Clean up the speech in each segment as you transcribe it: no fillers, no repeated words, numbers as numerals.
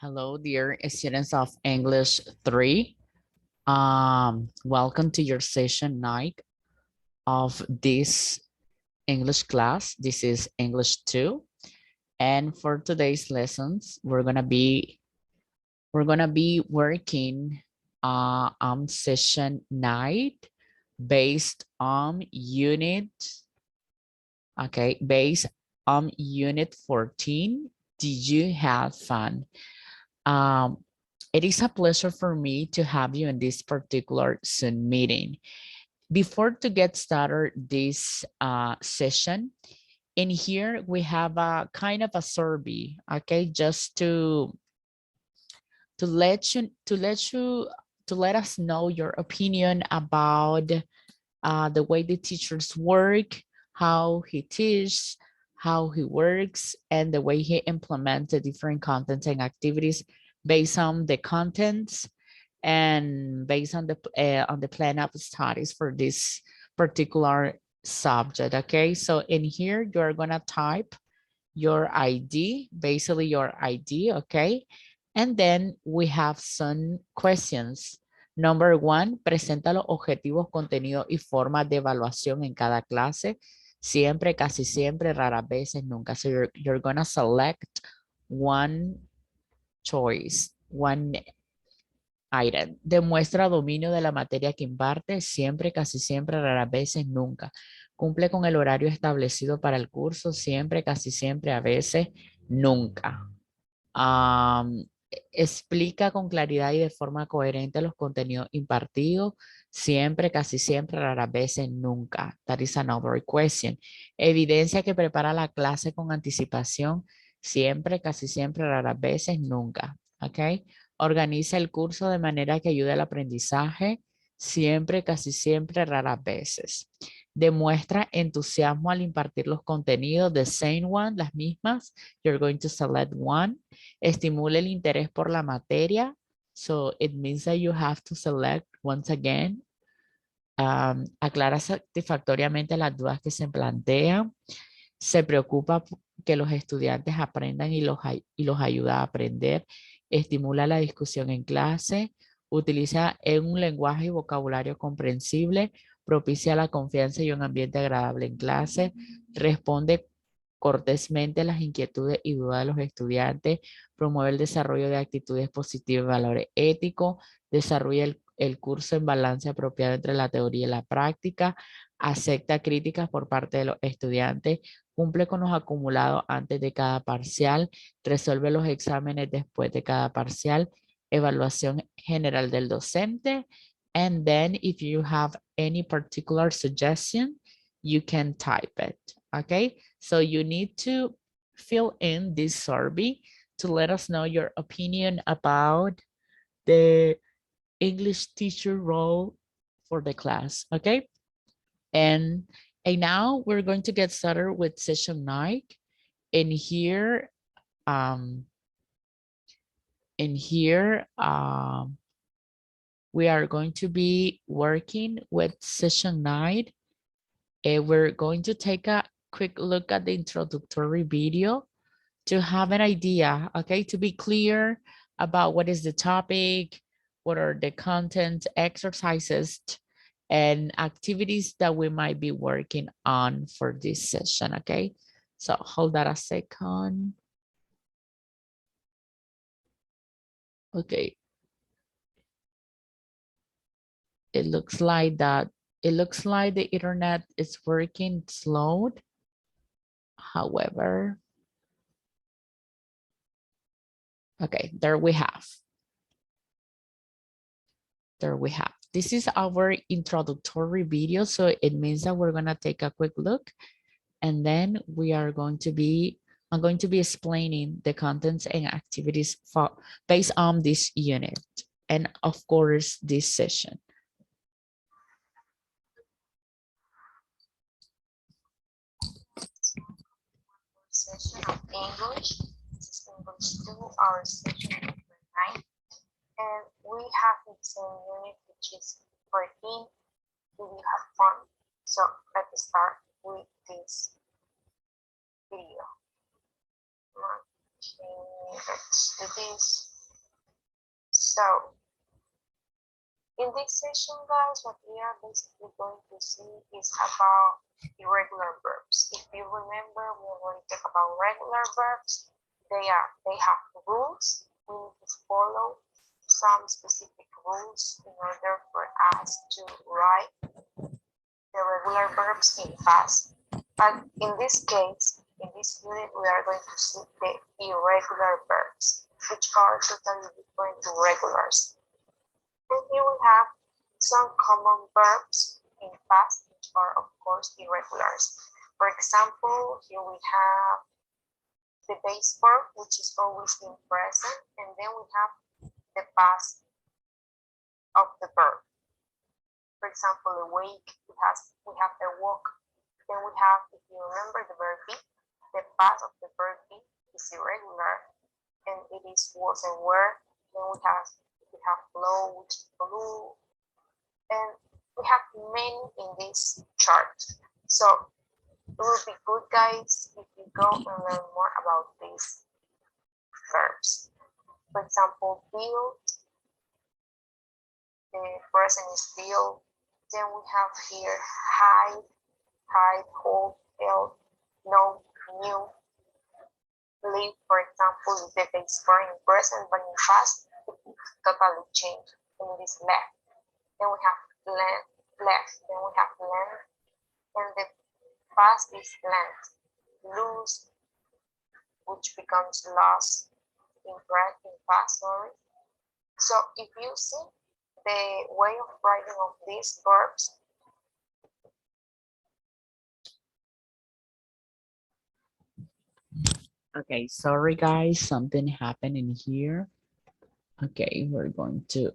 Hello, dear students of English 3. Welcome to your session night of this English class. This is English 2. And for today's lessons, we're gonna be working on session night based on unit 14. Did you have fun? Um, it is a pleasure for me to have you in this particular Zoom meeting. Before to get started this session, in here we have a kind of a survey, okay, just to let you to let us know your opinion about the way the teachers work, how he teaches, how he works, and the way he implements the different contents and activities based on the contents and based on the plan of studies for this particular subject. Okay, so in here you're gonna type your ID, basically your ID, okay? And then we have some questions. Number 1, presenta los objetivos, contenido y formas de evaluación en cada clase. Siempre, casi siempre, raras veces, nunca. So you're gonna select one choice, one item. Demuestra dominio de la materia que imparte, siempre, casi siempre, raras veces, nunca. Cumple con el horario establecido para el curso, siempre, casi siempre, a veces, nunca. Explica con claridad y de forma coherente los contenidos impartidos, siempre, casi siempre, raras veces, nunca. That is another question. Evidencia que prepara la clase con anticipación, siempre, casi siempre, raras veces, nunca. ¿Ok? Organiza el curso de manera que ayude al aprendizaje, siempre, casi siempre, raras veces. Demuestra entusiasmo al impartir los contenidos, the same one, las mismas. You're going to select one. Estimula el interés por la materia. So it means that you have to select once again. Aclara satisfactoriamente las dudas que se plantean. Se preocupa que los estudiantes aprendan y los ayuda a aprender. Estimula la discusión en clase. Utiliza un lenguaje y vocabulario comprensible. Propicia la confianza y un ambiente agradable en clase. Responde cortésmente las inquietudes y dudas de los estudiantes. Promueve el desarrollo de actitudes positivas y valores éticos. Desarrolla el curso en balance apropiado entre la teoría y la práctica. Acepta críticas por parte de los estudiantes. Cumple con los acumulados antes de cada parcial. Resuelve los exámenes después de cada parcial. Evaluación general del docente. And then if you have any particular suggestion, you can type it. Okay, so you need to fill in this survey to let us know your opinion about the English teacher role for the class. Okay, and now we're going to get started with session 9. In here, we are going to be working with session 9. We're going to take a quick look at the introductory video to have an idea, okay, to be clear about what is the topic, what are the content, exercises, and activities that we might be working on for this session, okay? So hold that a second. Okay. It looks like the internet is working slow. However, okay, there we have. This is our introductory video, so it means that we're gonna take a quick look, and then I'm going to be explaining the contents and activities based on this unit, and of course this session. Session of English. This is English 2, our session number 9. And we have the same unit, which is 14. We will have fun. So let's start with this video. Let's do this. So in this session, guys, what we are basically going to see is about irregular verbs. If you remember, we're going to talk about regular verbs. They have rules. We need to follow some specific rules in order for us to write the regular verbs in past. But in this case, in this unit, we are going to see the irregular verbs, which are totally different to regulars. And here we have some common verbs in past, which are of course irregulars. For example, here we have the base verb, which is always in present, and then we have the past of the verb. For example, awake, we have a walk. Then we have, if you remember the verb be, the past of the verb be is irregular, and it is was and were. Then we have flowed, flew, and we have many in this chart. So it will be good, guys, if you go and learn more about these verbs. For example, build, the present is build. Then we have here hide, hold, held, know, knew. Live, for example, is the base verb in present, but in past, totally changed, and it is left. Then we have left, then we have learned, and the past is learned. Lose, which becomes lost in past, sorry. So if you see the way of writing of these verbs, Okay, sorry guys, something happened in here. Okay, we're going to.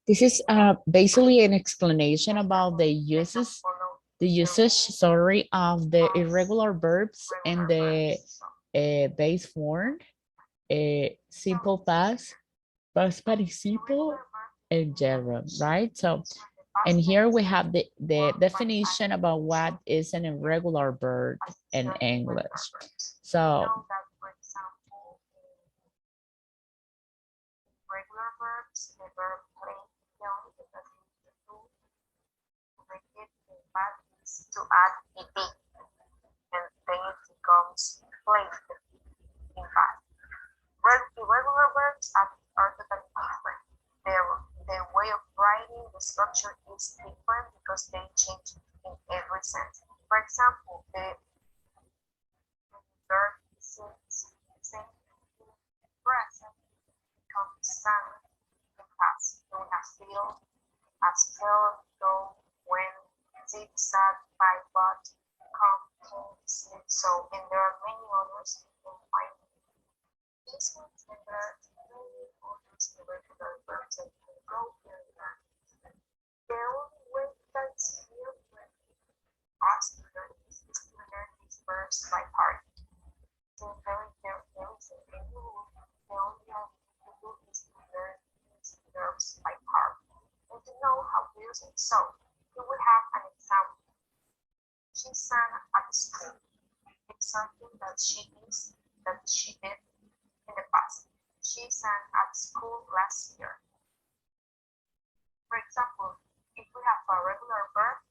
This is basically an explanation about the usage, sorry, of the irregular verbs and the base form, simple past participle, and gerund, right? So, and here we have the definition about what is an irregular verb in English. So, regular verbs, the verb play, to add ed, and then it becomes played in past. Irregular verbs are totally different. The way of writing, the structure is different because they change in every sense. For example, the verb since present becomes sang in past. So we have feel, as hell, go, when, zip, sad, but, come, came, sleep, so, and there are many others you can find. These ones, and there are many others irregular verbs that you can go here and learn. The only way that's here when us to learn is to learn these verbs by heart. So there is a new rule. The only thing to do is to learn these verbs by heart and to know how to use it. So you will have an example. She sang at school. It's something that she did in the past. She sang at school last year. For example, if we have a regular verb,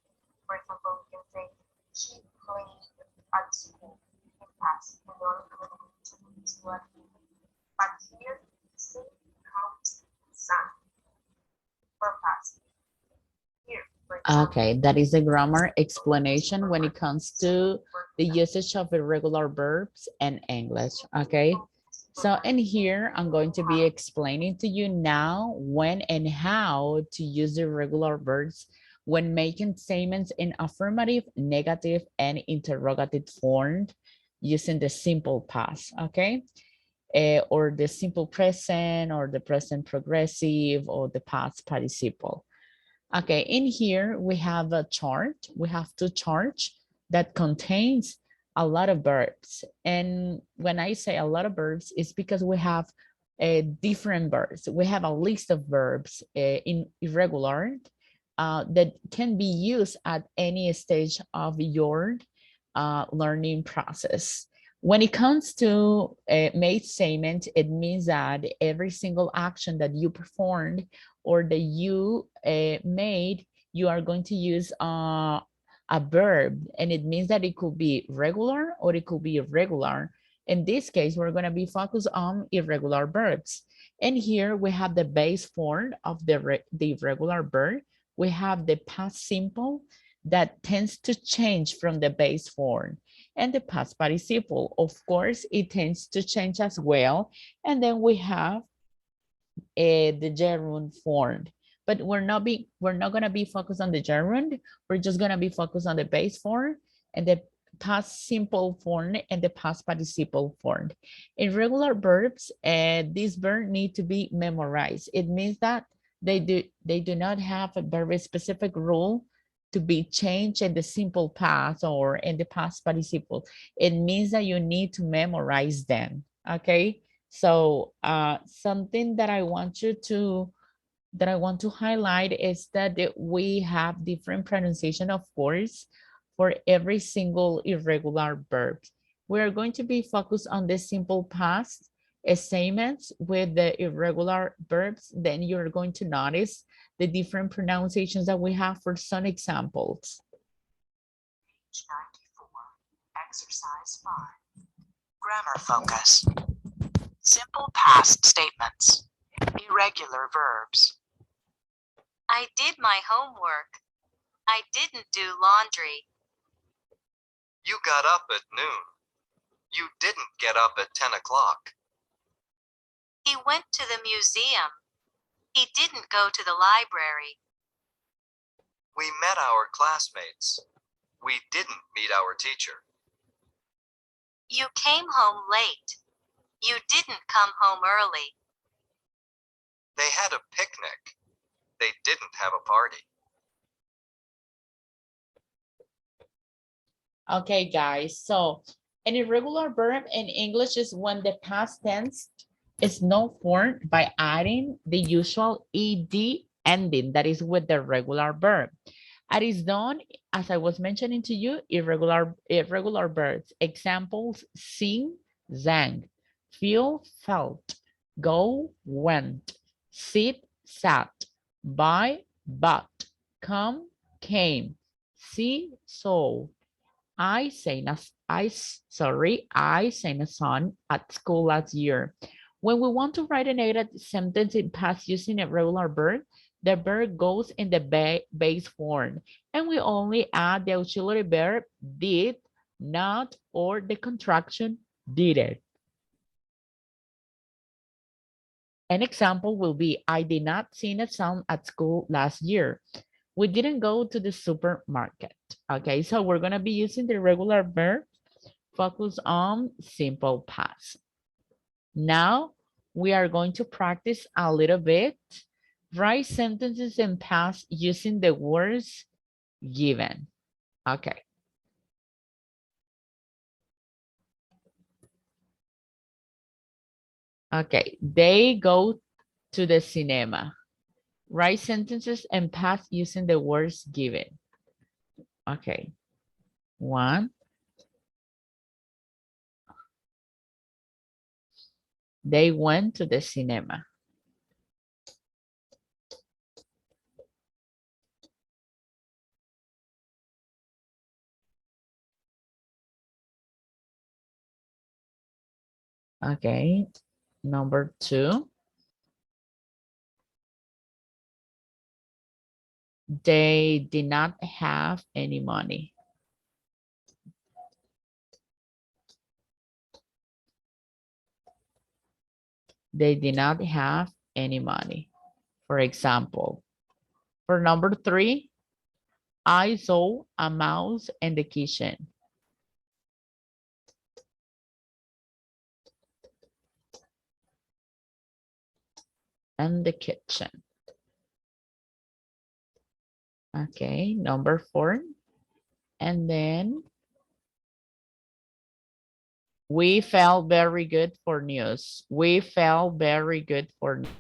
for example, we can say she played at school in past. And the only thing we need to do is to add it. But here, sing becomes sang for past. Here, for example, okay, that is the grammar explanation when it comes to the usage of irregular verbs in English, okay? So in here, I'm going to be explaining to you now when and how to use irregular verbs when making statements in affirmative, negative, and interrogative form using the simple past, okay? Or the simple present, or the present progressive, or the past participle. Okay, in here we have a chart. We have two charts that contains a lot of verbs. And when I say a lot of verbs, it's because we have different verbs. We have a list of verbs in irregular that can be used at any stage of your learning process. When it comes to made statement, it means that every single action that you performed or that you made, you are going to use a verb, and it means that it could be regular or it could be irregular. In this case, we're going to be focused on irregular verbs. And here we have the base form of the irregular verb. We have the past simple that tends to change from the base form, and the past participle. Of course, it tends to change as well. And then we have the gerund form. But we're not gonna be focused on the gerund. We're just gonna be focused on the base form and the past simple form and the past participle form. In regular verbs, these verbs need to be memorized. It means that they do not have a very specific rule to be changed in the simple past or in the past participle. It means that you need to memorize them, okay? So something that I want to highlight is that we have different pronunciation, of course, for every single irregular verb. We're going to be focused on the simple past statements with the irregular verbs. Then you're going to notice the different pronunciations that we have for some examples. Page 94, exercise 5. Grammar focus. Simple past statements. Irregular verbs. I did my homework. I didn't do laundry. You got up at noon. You didn't get up at 10 o'clock. He went to the museum. He didn't go to the library. We met our classmates. We didn't meet our teacher. You came home late. You didn't come home early. They had a picnic. They didn't have a party. Okay, guys, so an irregular verb in English is when the past tense is not formed by adding the usual ed ending that is with the regular verb. It is done, as I was mentioning to you, irregular verbs. Examples: sing, sang, feel, felt, go, went, sit, sat, buy, bought, come, came, see, saw. I sang a song at school last year. When we want to write a negative sentence in past using a regular verb, the verb goes in the base form, and we only add the auxiliary verb did, not, or the contraction didn't. An example will be, I did not sing a song at school last year. We didn't go to the supermarket. Okay, so we're gonna be using the regular verb, focus on simple past. Now we are going to practice a little bit. Write sentences in past using the words given. Okay. Okay, they go to the cinema. Write sentences in past using the words given. Okay. 1. They went to the cinema. Okay. Number 2. They did not have any money. They did not have any money. For example, for number 3, I saw a mouse in the kitchen. In the kitchen. Okay, number 4. And then we felt very good for news. We felt very good for news.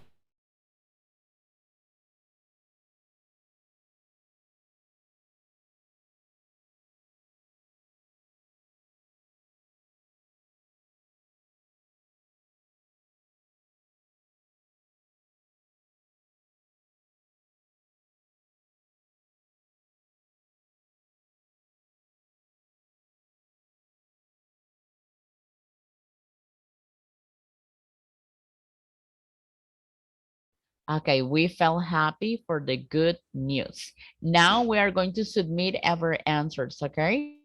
Okay, we felt happy for the good news. Now we are going to submit our answers, okay?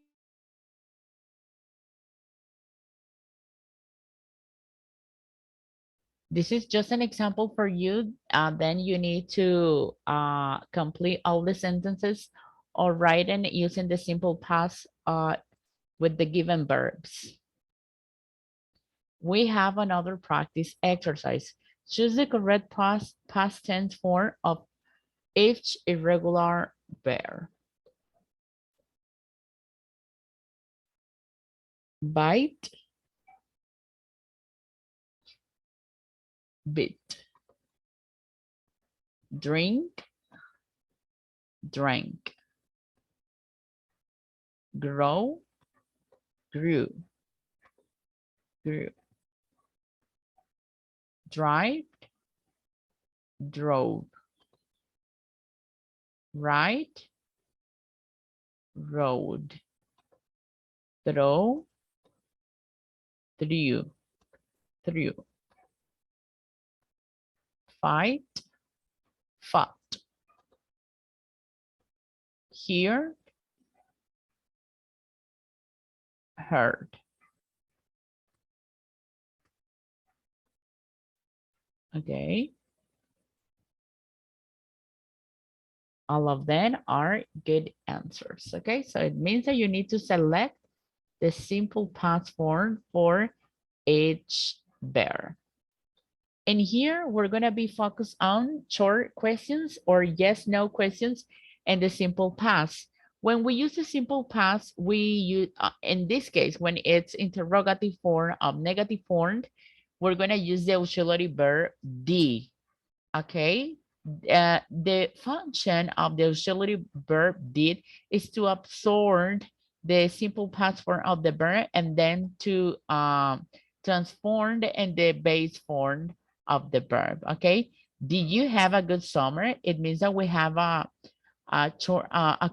This is just an example for you. Then you need to complete all the sentences or write it using the simple past with the given verbs. We have another practice exercise. Choose the correct past tense form of each irregular verb. Bite, bit. Drink, drank. Grow, grew, grew. Drive, drove. Ride, rode. Throw, threw, threw. Fight, fought. Hear, heard. Okay. All of them are good answers. Okay, so it means that you need to select the simple past form for each verb. And here we're going to be focused on short questions or yes, no questions and the simple past. When we use the simple past, we use, in this case, when it's interrogative form of negative form, we're going to use the auxiliary verb D, okay? The function of the auxiliary verb did is to absorb the simple past form of the verb and then to transform in the base form of the verb, okay? Did you have a good summer? It means that we have a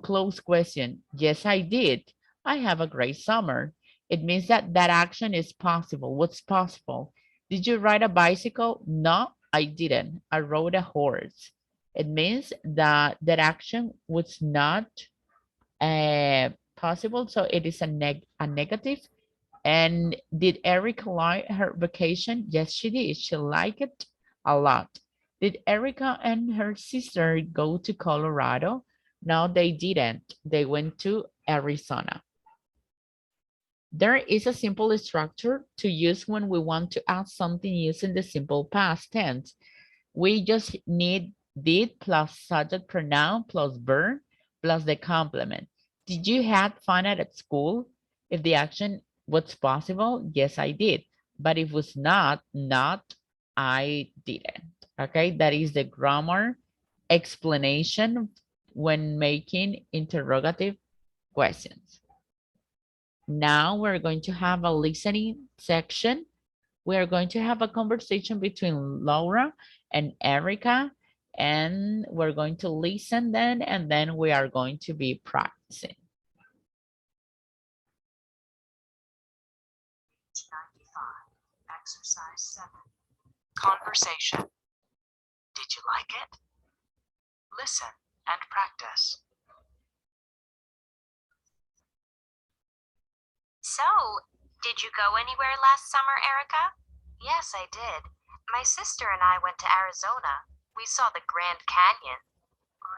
close question. Yes, I did. I have a great summer. It means that that action is possible. What's possible? Did you ride a bicycle? No, I didn't. I rode a horse. It means that that action was not possible. So it is a negative. And did Erica like her vacation? Yes, she did. She liked it a lot. Did Erica and her sister go to Colorado? No, they didn't. They went to Arizona. There is a simple structure to use when we want to add something using the simple past tense. We just need did plus subject pronoun plus verb plus the complement. Did you have fun at school? If the action was possible, yes, I did. But if it was not, I didn't. Okay, that is the grammar explanation when making interrogative questions. Now we're going to have a listening section. We are going to have a conversation between Laura and Erica, and we're going to listen then, and then we are going to be practicing. Page 95, exercise 7. Conversation. Did you like it? Listen and practice. So, did you go anywhere last summer, Erica? Yes, I did. My sister and I went to Arizona. We saw the Grand Canyon.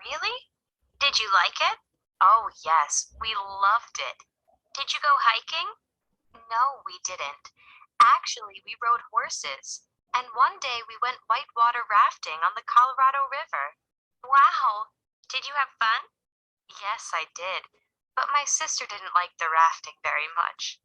Really? Did you like it? Oh, yes, we loved it. Did you go hiking? No, we didn't. Actually, we rode horses. And one day we went whitewater rafting on the Colorado River. Wow. Did you have fun? Yes, I did. But my sister didn't like the rafting very much.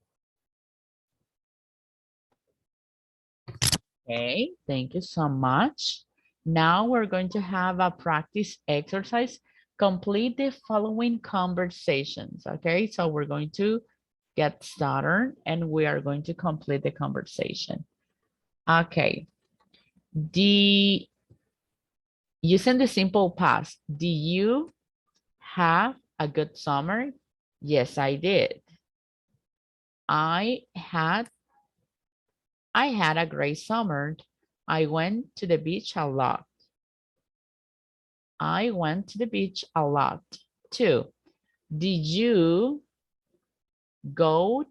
Okay, thank you so much. Now we're going to have a practice exercise. Complete the following conversations, okay? So we're going to get started and we are going to complete the conversation. Okay. Using the simple past, do you have a good summer? Yes, I did. I had a great summer. I went to the beach a lot. I went to the beach a lot. 2. Did you go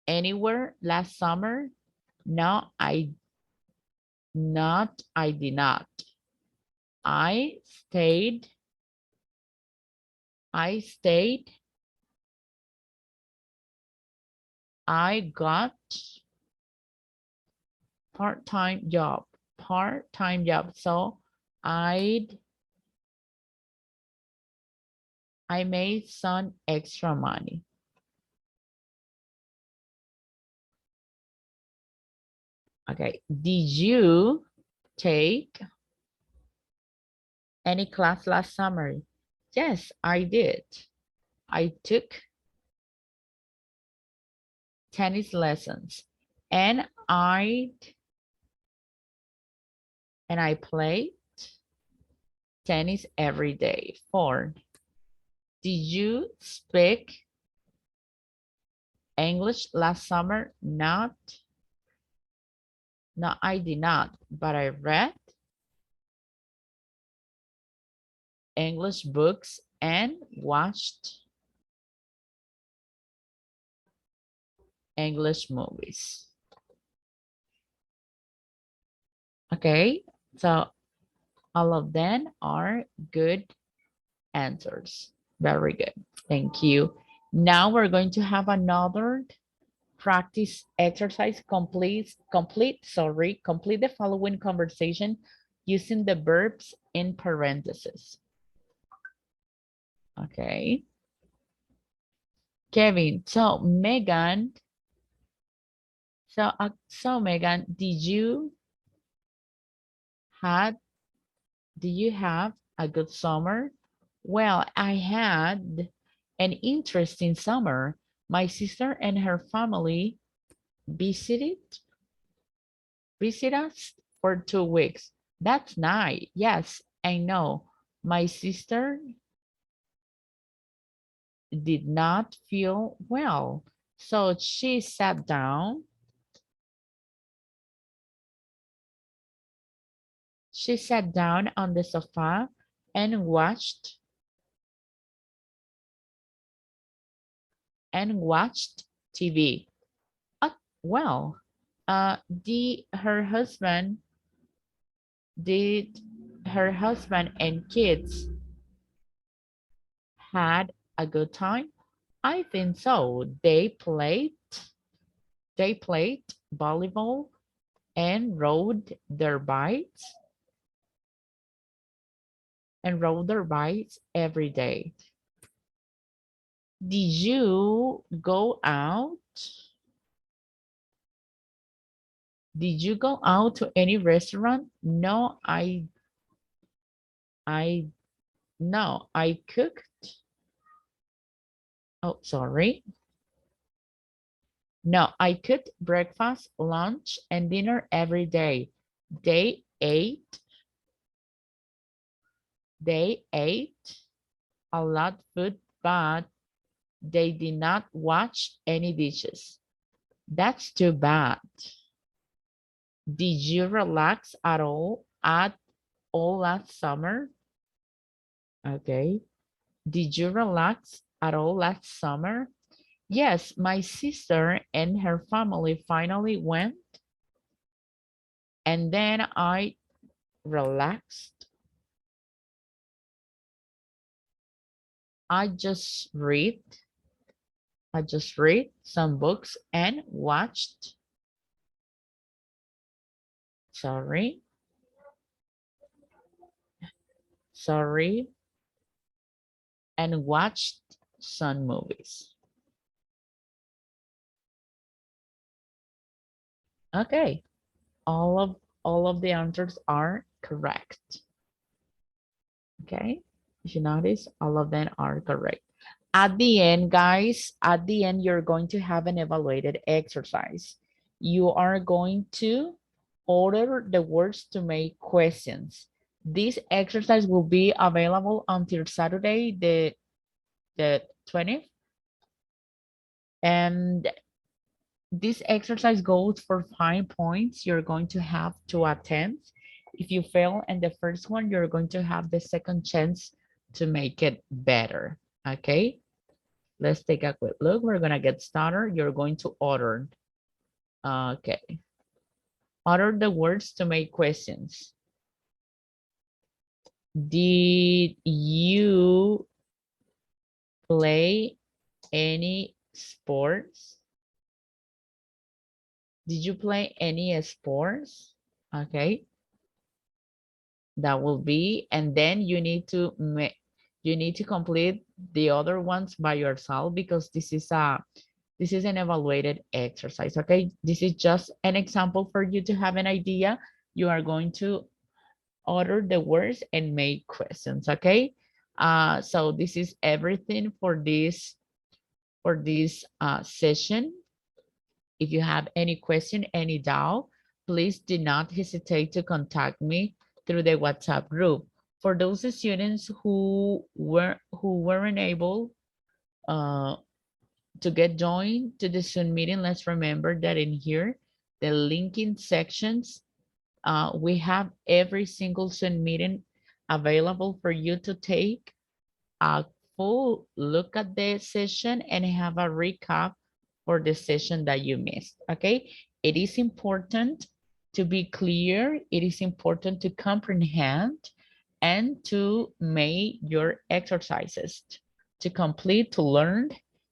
anywhere last summer? No, I did not. I stayed. I got part-time job. So I made some extra money. Okay. Did you take any class last summer? Yes, I did. I took tennis lessons and I played tennis every day. 4. Did you speak English last summer? No, I did not, but I read English books and watched English movies. Okay, so all of them are good answers. Very good. Thank you. Now we're going to have another practice exercise. Complete the following conversation using the verbs in parentheses. Okay. Kevin, so Megan, Megan, did you have a good summer? Well, I had an interesting summer. My sister and her family visited us for 2 weeks. That's nice. Yes, I know. My sister did not feel well, so she sat down. She sat down on the sofa and watched TV. Well, her husband and kids had a good time? I think so. They played volleyball and rode their bikes every day. Did you go out? Did you go out to any restaurant? No, I cooked. Oh, sorry. No, I cooked breakfast, lunch, and dinner every day. They ate a lot of food, but they did not wash any dishes. That's too bad. Did you relax at all last summer? Okay. Did you relax at all last summer? Yes, my sister and her family finally went, and then I relaxed. I just read some books and watched. Sorry. And watched some movies. Okay. All of the answers are correct. Okay. If you notice, all of them are correct. At the end, guys, you're going to have an evaluated exercise. You are going to order the words to make questions. This exercise will be available until Saturday, the 20th. And this exercise goes for 5 points. You're going to have to attempt. If you fail in the first one, you're going to have the second chance to make it better, okay? Let's take a quick look. We're gonna get started. You're going to order. Okay. Order the words to make questions. Did you play any sports? Did you play any sports? Okay. That will be, and then you need to complete the other ones by yourself because this is an evaluated exercise. Okay, this is just an example for you to have an idea. You are going to order the words and make questions. Okay, so this is everything for this session. If you have any question, any doubt, please do not hesitate to contact me through the WhatsApp group. For those students who weren't able to get joined to the Zoom meeting, let's remember that in here, the linking sections, we have every single Zoom meeting available for you to take a full look at the session and have a recap for the session that you missed, okay? It is important to be clear. It is important to comprehend and to make your exercises, to complete, to learn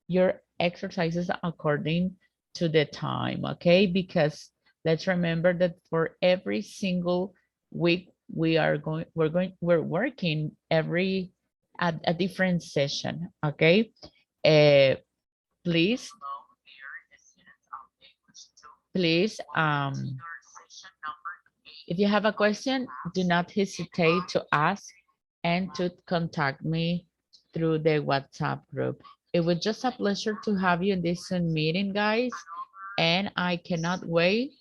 your exercises according to the time, okay? Because let's remember that for every single week, we're working every a different session, okay? Please, if you have a question, do not hesitate to ask and to contact me through the WhatsApp group. It was just a pleasure to have you in this Zoom meeting, guys, and I cannot wait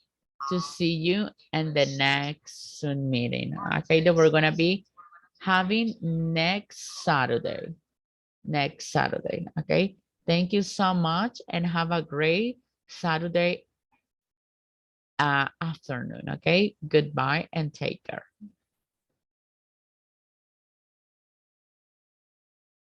to see you in the next Zoom meeting, okay, that we're gonna be having next Saturday, okay? Thank you so much and have a great Saturday afternoon, okay? Goodbye and take care.